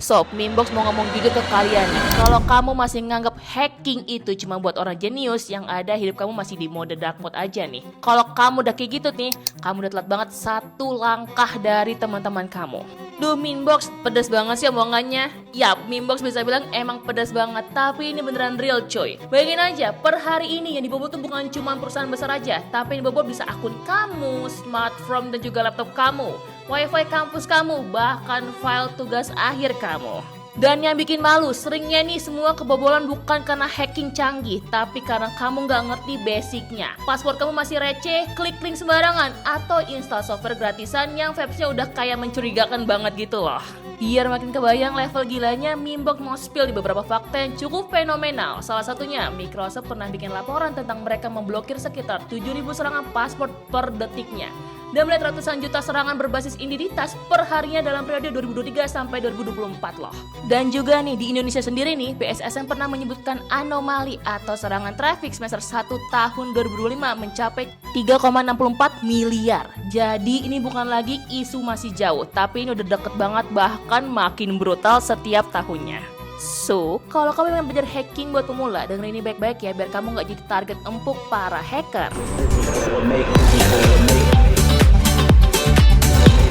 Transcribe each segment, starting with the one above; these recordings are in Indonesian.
Sob, Mimbox mau ngomong jujur ke kalian nih. Kalau kamu masih nganggap hacking itu cuma buat orang jenius, yang ada hidup kamu masih di mode dark mode aja nih. Kalau kamu udah kayak gitu nih, kamu udah telat banget satu langkah dari teman-teman kamu. Duh, Mimbox pedas banget sih omongannya. Yap, Mimbox bisa bilang emang pedas banget, tapi ini beneran real coy. Bayangin aja, per hari ini yang dibobol tuh bukan cuma perusahaan besar aja, tapi yang dibobol bisa akun kamu, smartphone dan juga laptop kamu, wifi kampus kamu, bahkan file tugas akhir kamu. Dan yang bikin malu, seringnya nih semua kebobolan bukan karena hacking canggih, tapi karena kamu nggak ngerti basicnya. Password kamu masih receh, klik link sembarangan, atau install software gratisan yang vibesnya udah kayak mencurigakan banget gitu loh. Biar makin kebayang level gilanya, Mimbox mau spill di beberapa fakta yang cukup fenomenal. Salah satunya, Microsoft pernah bikin laporan tentang mereka memblokir sekitar 7.000 serangan password per detiknya. Dan melihat ratusan juta serangan berbasis identitas per harinya dalam periode 2023 sampai 2024 loh. Dan juga nih di Indonesia sendiri nih, BSSN pernah menyebutkan anomali atau serangan traffic semester 1 tahun 2025 mencapai 3,64 miliar. Jadi ini bukan lagi isu masih jauh, tapi ini udah deket banget, bahkan makin brutal setiap tahunnya. So, kalau kamu memang belajar hacking buat pemula, dengerin ini baik-baik ya, biar kamu gak jadi target empuk para hacker.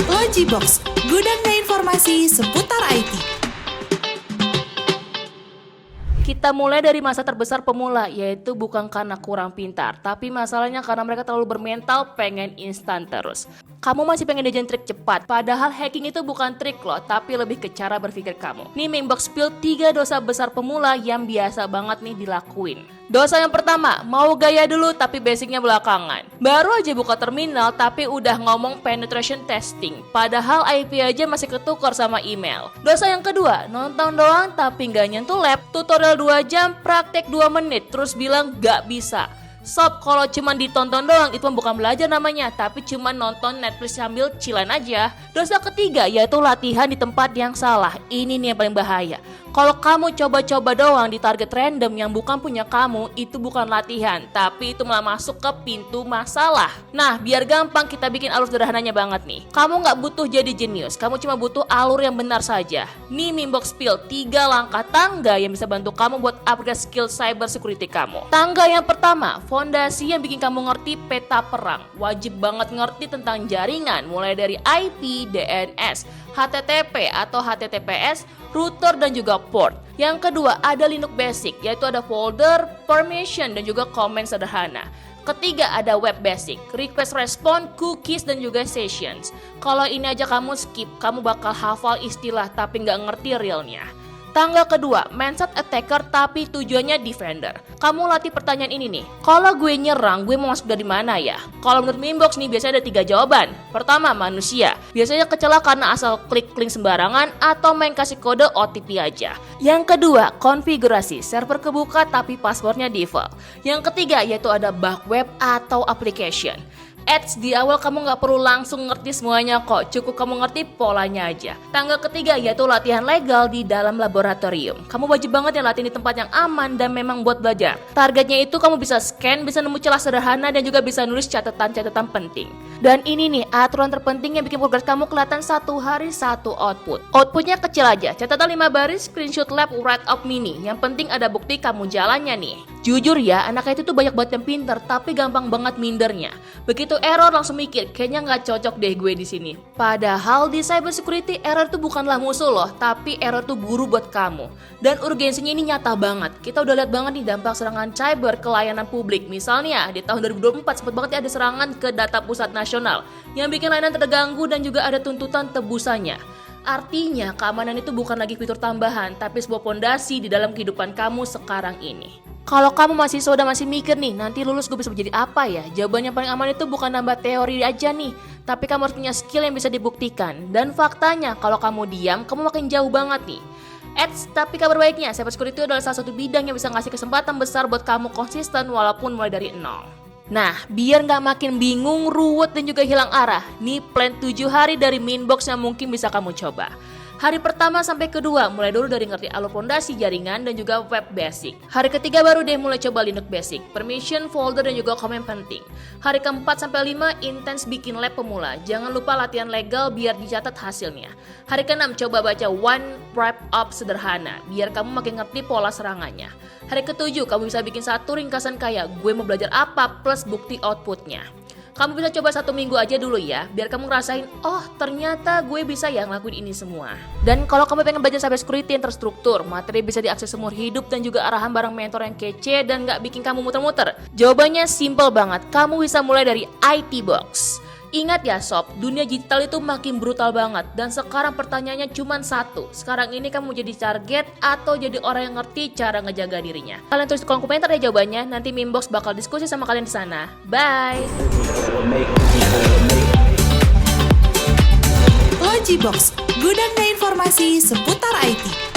Logibox, gudangnya informasi seputar IT. Kita mulai dari masa terbesar pemula, yaitu bukan karena kurang pintar, tapi masalahnya karena mereka terlalu bermental pengen instan terus. Kamu masih pengen diajarin trik cepat, padahal hacking itu bukan trik loh, tapi lebih ke cara berpikir kamu. Nih Mimbox spill 3 dosa besar pemula yang biasa banget nih dilakuin. Dosa yang pertama, mau gaya dulu tapi basicnya belakangan. Baru aja buka terminal tapi udah ngomong penetration testing, padahal IP aja masih ketukar sama email. Dosa yang kedua, nonton doang tapi nggak nyentuh lab, tutorial 2 jam, praktek 2 menit, terus bilang gak bisa. Sob, kalau cuma ditonton doang itu bukan belajar namanya, tapi cuma nonton Netflix sambil chillan aja. Dosa ketiga yaitu latihan di tempat yang salah. Ini nih yang paling bahaya. Kalau kamu coba-coba doang di target random yang bukan punya kamu, itu bukan latihan, tapi itu malah masuk ke pintu masalah. Nah, biar gampang kita bikin alur sederhananya banget nih. Kamu nggak butuh jadi jenius, kamu cuma butuh alur yang benar saja. Nih Mimbox spill 3 langkah tangga yang bisa bantu kamu buat upgrade skill cyber security kamu. Tangga yang pertama, fondasi yang bikin kamu ngerti peta perang. Wajib banget ngerti tentang jaringan, mulai dari IP, DNS, HTTP atau HTTPS, router dan juga port. Yang kedua ada Linux basic, yaitu ada folder, permission dan juga command sederhana. Ketiga ada web basic, request response, cookies dan juga sessions. Kalau ini aja kamu skip, kamu bakal hafal istilah tapi nggak ngerti realnya. Tangga kedua, mindset attacker tapi tujuannya defender. Kamu latih pertanyaan ini nih, kalau gue nyerang, gue mau masuk dari mana ya? Kalau menurut Mimbox nih biasanya ada 3 jawaban. Pertama, manusia. Biasanya kecela karena asal klik link sembarangan atau main kasih kode OTP aja. Yang kedua, konfigurasi. Server kebuka tapi passwordnya default. Yang ketiga, yaitu ada bug web atau application. Di awal kamu nggak perlu langsung ngerti semuanya kok, cukup kamu ngerti polanya aja. Tangga ketiga yaitu latihan legal di dalam laboratorium. Kamu wajib banget ya latihan di tempat yang aman dan memang buat belajar. Targetnya itu kamu bisa scan, bisa nemu celah sederhana dan juga bisa nulis catatan-catatan penting. Dan ini nih aturan terpenting yang bikin progres kamu kelihatan 1 hari 1 output. Outputnya kecil aja, catatan 5 baris, screenshot lab, write up mini. Yang penting ada bukti kamu jalannya nih. Jujur ya, anak itu tuh banyak banget yang pinter, tapi gampang banget mindernya. Begitu error langsung mikir, kayaknya nggak cocok deh gue di sini. Padahal di cyber security error itu bukanlah musuh loh, tapi error itu guru buat kamu. Dan urgensinya ini nyata banget. Kita udah lihat banget nih dampak serangan cyber ke layanan publik. Misalnya di tahun 2024 sempat banget ya ada serangan ke data pusat nasional yang bikin layanan terganggu dan juga ada tuntutan tebusannya. Artinya keamanan itu bukan lagi fitur tambahan, tapi sebuah fondasi di dalam kehidupan kamu sekarang ini. Kalau kamu masih masih mikir nih, nanti lulus gue bisa menjadi apa ya? Jawabannya paling aman itu bukan nambah teori aja nih, tapi kamu harus punya skill yang bisa dibuktikan. Dan faktanya, kalau kamu diam, kamu makin jauh banget nih. Tapi kabar baiknya, cyber security adalah salah satu bidang yang bisa ngasih kesempatan besar buat kamu konsisten walaupun mulai dari nol. Nah, biar nggak makin bingung, ruwet dan juga hilang arah, nih plan 7 hari dari Mimbox yang mungkin bisa kamu coba. Hari pertama sampai kedua mulai dulu dari ngerti alur fondasi jaringan dan juga web basic. Hari ketiga baru deh mulai coba Linux basic, permission, folder dan juga komen penting. Hari keempat sampai 5 intens bikin lab pemula. Jangan lupa latihan legal biar dicatat hasilnya. Hari keenam coba baca one wrap up sederhana biar kamu makin ngerti pola serangannya. Hari ketujuh kamu bisa bikin satu ringkasan kayak gue mau belajar apa plus bukti outputnya. Kamu bisa coba 1 minggu aja dulu ya, biar kamu ngerasain, oh ternyata gue bisa ya ngelakuin ini semua. Dan kalau kamu pengen belajar cyber security yang terstruktur, materi bisa diakses seumur hidup dan juga arahan bareng mentor yang kece dan gak bikin kamu muter-muter. Jawabannya simple banget, kamu bisa mulai dari IT Box. Ingat ya sob, dunia digital itu makin brutal banget dan sekarang pertanyaannya cuma satu. Sekarang ini kamu jadi target atau jadi orang yang ngerti cara ngejaga dirinya? Kalian tulis di kolom komentar ya jawabannya, nanti Mimbox bakal diskusi sama kalian di sana. Bye! Logibox, gudangnya informasi seputar IT.